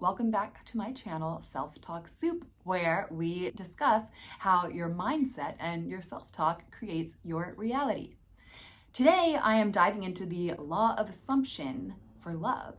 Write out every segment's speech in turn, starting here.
Welcome back to my channel, Self-Talk Soup, where we discuss how your mindset and your self-talk creates your reality. Today, I am diving into the law of assumption for love.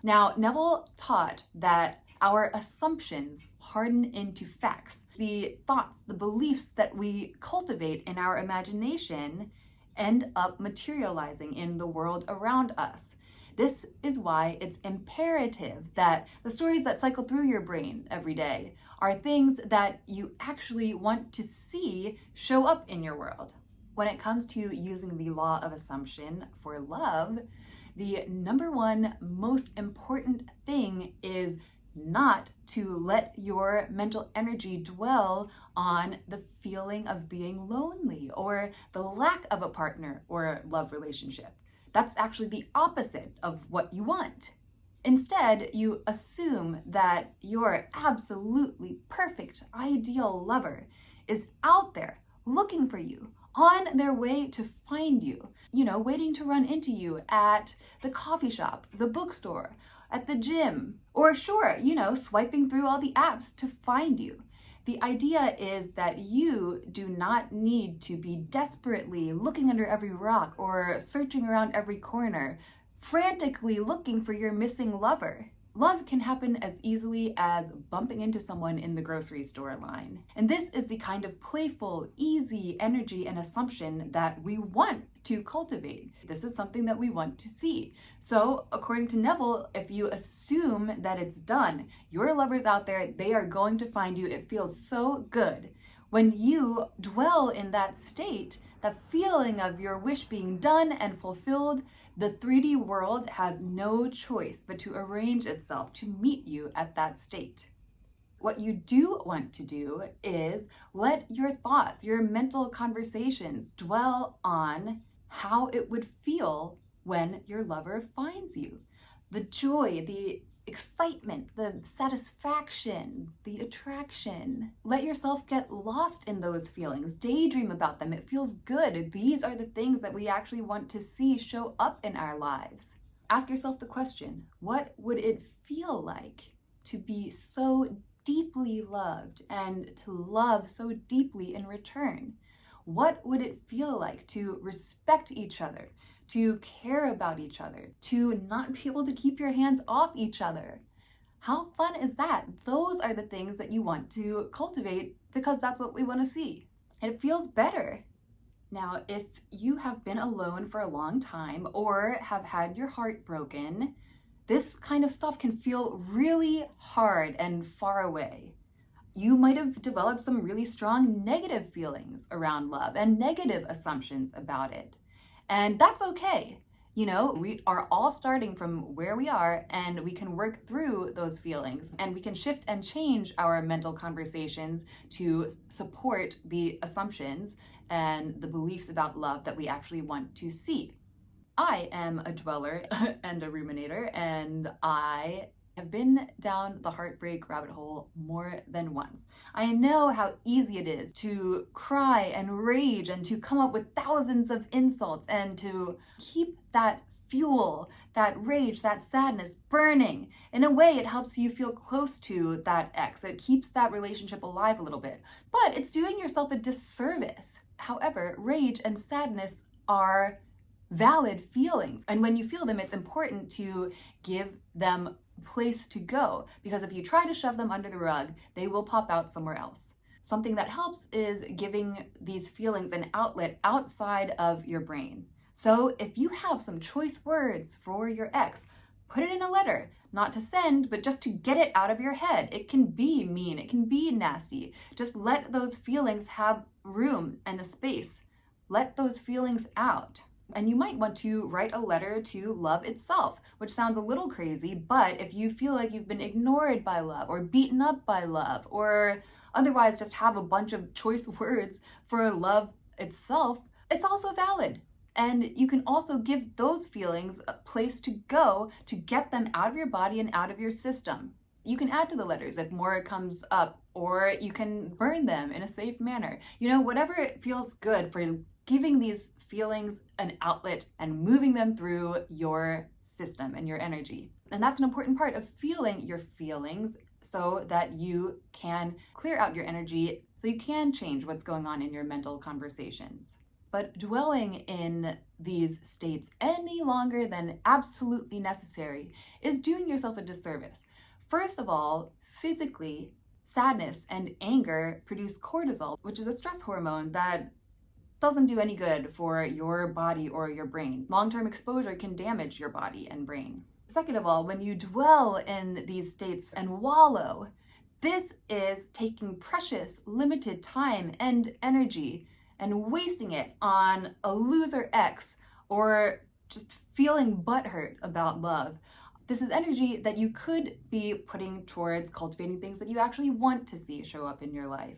Now, Neville taught that our assumptions harden into facts. The thoughts, the beliefs that we cultivate in our imagination end up materializing in the world around us. This is why it's imperative that the stories that cycle through your brain every day are things that you actually want to see show up in your world. When it comes to using the law of assumption for love, the number one most important thing is not to let your mental energy dwell on the feeling of being lonely or the lack of a partner or love relationship. That's actually the opposite of what you want. Instead, you assume that your absolutely perfect, ideal lover is out there looking for you, on their way to find you, waiting to run into you at the coffee shop, the bookstore, at the gym, or swiping through all the apps to find you. The idea is that you do not need to be desperately looking under every rock or searching around every corner, frantically looking for your missing lover. Love can happen as easily as bumping into someone in the grocery store line. And this is the kind of playful, easy energy and assumption that we want to cultivate. This is something that we want to see. So, according to Neville, if you assume that it's done, your lover's out there, they are going to find you. It feels so good. When you dwell in that state, that feeling of your wish being done and fulfilled, the 3D world has no choice but to arrange itself to meet you at that state. What you do want to do is let your thoughts, your mental conversations dwell on how it would feel when your lover finds you. The joy, the excitement, the satisfaction, the attraction. Let yourself get lost in those feelings. Daydream about them. It feels good. These are the things that we actually want to see show up in our lives. Ask yourself the question, what would it feel like to be so deeply loved and to love so deeply in return? What would it feel like to respect each other, to care about each other, to not be able to keep your hands off each other? How fun is that? Those are the things that you want to cultivate because that's what we want to see. And it feels better. Now, if you have been alone for a long time or have had your heart broken, this kind of stuff can feel really hard and far away. You might have developed some really strong negative feelings around love and negative assumptions about it. And that's okay. We are all starting from where we are, and we can work through those feelings, and we can shift and change our mental conversations to support the assumptions and the beliefs about love that we actually want to see. I am a dweller and a ruminator, and I have been down the heartbreak rabbit hole more than once. I know how easy it is to cry and rage and to come up with thousands of insults and to keep that fuel, that rage, that sadness burning. In a way, it helps you feel close to that ex. It keeps that relationship alive a little bit, but it's doing yourself a disservice. However, rage and sadness are valid feelings. And when you feel them, it's important to give them place to go, because if you try to shove them under the rug, they will pop out somewhere else. Something that helps is giving these feelings an outlet outside of your brain. So if you have some choice words for your ex, put it in a letter, not to send, but just to get it out of your head. It can be mean, it can be nasty. Just let those feelings have room and a space. Let those feelings out. And you might want to write a letter to love itself, which sounds a little crazy, but if you feel like you've been ignored by love or beaten up by love, or otherwise just have a bunch of choice words for love itself, it's also valid. And you can also give those feelings a place to go to get them out of your body and out of your system. You can add to the letters if more comes up, or you can burn them in a safe manner. Whatever it feels good for giving these feelings an outlet and moving them through your system and your energy. And that's an important part of feeling your feelings so that you can clear out your energy so you can change what's going on in your mental conversations. But dwelling in these states any longer than absolutely necessary is doing yourself a disservice. First of all, physically, sadness and anger produce cortisol, which is a stress hormone that doesn't do any good for your body or your brain. Long-term exposure can damage your body and brain. Second of all, when you dwell in these states and wallow, this is taking precious, limited time and energy and wasting it on a loser ex or just feeling butthurt about love. This is energy that you could be putting towards cultivating things that you actually want to see show up in your life.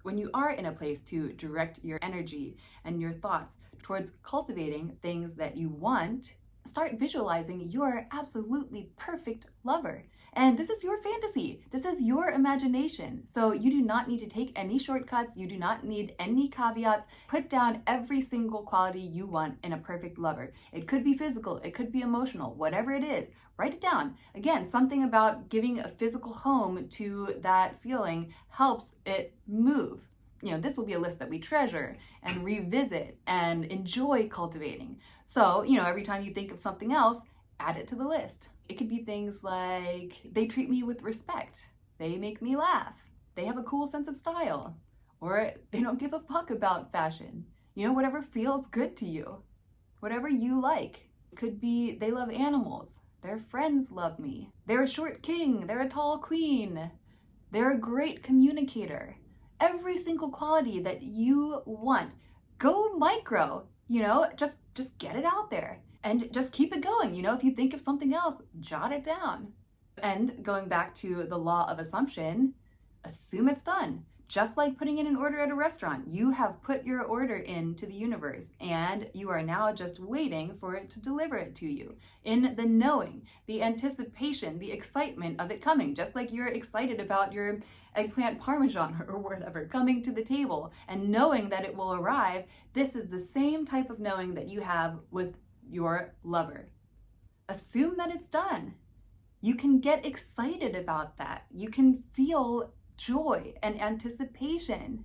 When you are in a place to direct your energy and your thoughts towards cultivating things that you want, start visualizing your absolutely perfect lover. And this is your fantasy. This is your imagination. So you do not need to take any shortcuts. You do not need any caveats. Put down every single quality you want in a perfect lover. It could be physical. It could be emotional. Whatever it is, write it down. Again, something about giving a physical home to that feeling helps it move. This will be a list that we treasure and revisit and enjoy cultivating. So, every time you think of something else, add it to the list. It could be things like, they treat me with respect. They make me laugh. They have a cool sense of style. Or they don't give a fuck about fashion. Whatever feels good to you. Whatever you like. It could be, they love animals. Their friends love me. They're a short king. They're a tall queen. They're a great communicator. Every single quality that you want. Go micro, just get it out there and just keep it going. If you think of something else, jot it down. And going back to the law of assumption, assume it's done. Just like putting in an order at a restaurant, you have put your order into the universe and you are now just waiting for it to deliver it to you. In the knowing, the anticipation, the excitement of it coming, just like you're excited about your eggplant parmesan or whatever coming to the table and knowing that it will arrive, this is the same type of knowing that you have with your lover. Assume that it's done. You can get excited about that. You can feel joy and anticipation.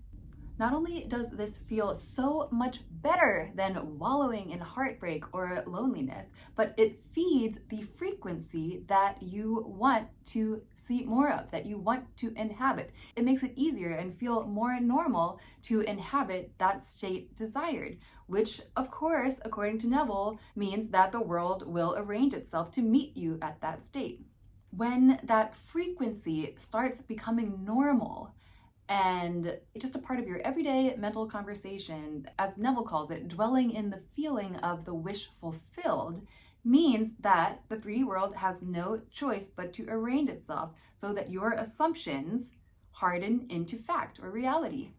Not only does this feel so much better than wallowing in heartbreak or loneliness, but it feeds the frequency that you want to see more of, that you want to inhabit. It makes it easier and feel more normal to inhabit that state desired, which, of course, according to Neville, means that the world will arrange itself to meet you at that state. When that frequency starts becoming normal and just a part of your everyday mental conversation, as Neville calls it, dwelling in the feeling of the wish fulfilled, means that the 3D world has no choice but to arrange itself so that your assumptions harden into fact or reality.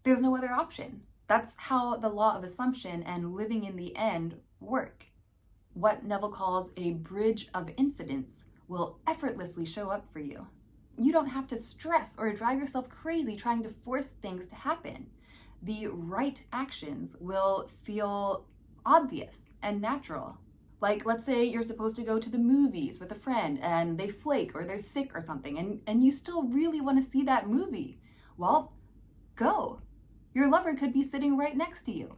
There's no other option. That's how the law of assumption and living in the end work. What Neville calls a bridge of incidents will effortlessly show up for you. You don't have to stress or drive yourself crazy trying to force things to happen. The right actions will feel obvious and natural. Like, let's say you're supposed to go to the movies with a friend and they flake or they're sick or something and you still really want to see that movie. Well, go. Your lover could be sitting right next to you.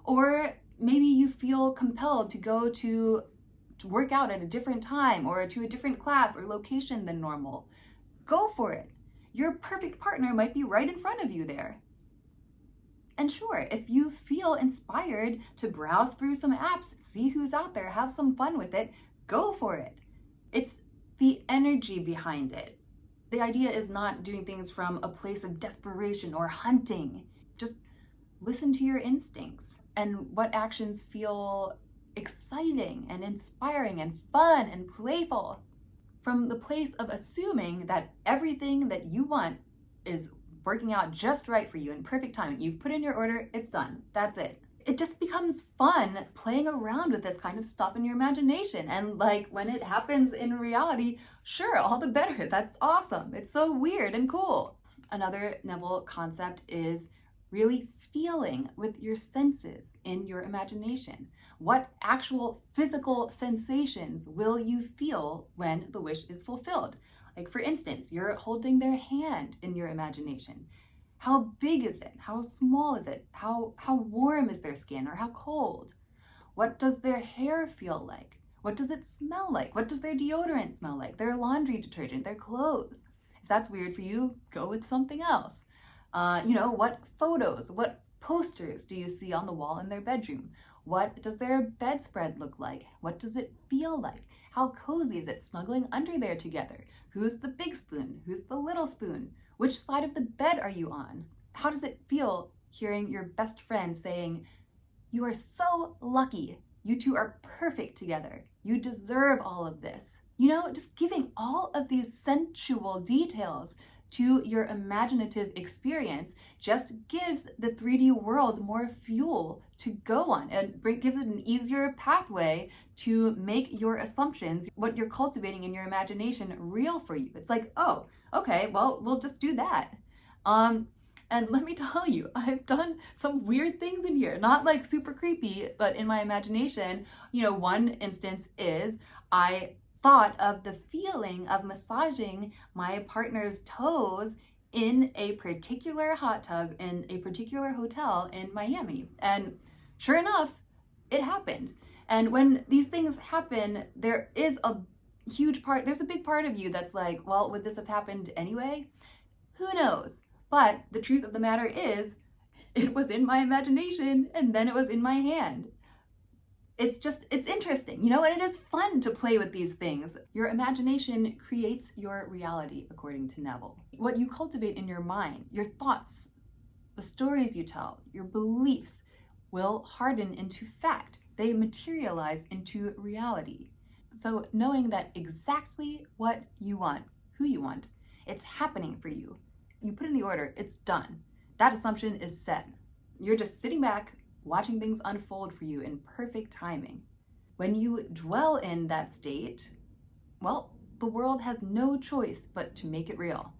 Or maybe you feel compelled to go to work out at a different time or to a different class or location than normal. Go for it. Your perfect partner might be right in front of you there. And sure, if you feel inspired to browse through some apps, see who's out there, have some fun with it, go for it. It's the energy behind it. The idea is not doing things from a place of desperation or hunting. Just listen to your instincts and what actions feel exciting and inspiring and fun and playful, from the place of assuming that everything that you want is working out just right for you in perfect time. You've put in your order, it's done. That's it. It just becomes fun playing around with this kind of stuff in your imagination. And like when it happens in reality, sure, all the better. That's awesome. It's so weird and cool. Another Neville concept is really feeling with your senses in your imagination. What actual physical sensations will you feel when the wish is fulfilled? Like, for instance, you're holding their hand in your imagination. How big is it? How small is it? How warm is their skin, or how cold? What does their hair feel like? What does it smell like? What does their deodorant smell like? Their laundry detergent, their clothes? If that's weird for you, go with something else. What photos, what posters do you see on the wall in their bedroom? What does their bedspread look like? What does it feel like? How cozy is it snuggling under there together? Who's the big spoon? Who's the little spoon? Which side of the bed are you on? How does it feel hearing your best friend saying, "You are so lucky. You two are perfect together. You deserve all of this." Just giving all of these sensual details to your imaginative experience just gives the 3D world more fuel to go on and gives it an easier pathway to make your assumptions, what you're cultivating in your imagination, real for you. It's like, oh, okay, well, we'll just do that. And let me tell you, I've done some weird things in here, not like super creepy, but in my imagination. One instance is I thought of the feeling of massaging my partner's toes in a particular hot tub in a particular hotel in Miami. And sure enough, it happened. And when these things happen, there's a big part of you that's like, well, would this have happened anyway? Who knows? But the truth of the matter is, it was in my imagination and then it was in my hand. It's interesting, and it is fun to play with these things. Your imagination creates your reality, according to Neville. What you cultivate in your mind, your thoughts, the stories you tell, your beliefs will harden into fact. They materialize into reality. So knowing that exactly what you want, who you want, it's happening for you. You put in the order, it's done. That assumption is set. You're just sitting back, watching things unfold for you in perfect timing. When you dwell in that state, well, the world has no choice but to make it real.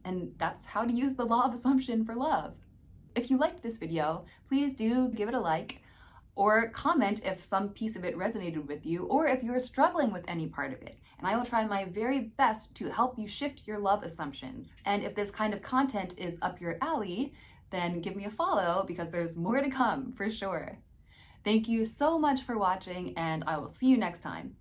And that's how to use the law of assumption for love. If you liked this video, please do give it a like, or comment if some piece of it resonated with you, or if you're struggling with any part of it. And I will try my very best to help you shift your love assumptions. And if this kind of content is up your alley, then give me a follow, because there's more to come for sure. Thank you so much for watching, and I will see you next time.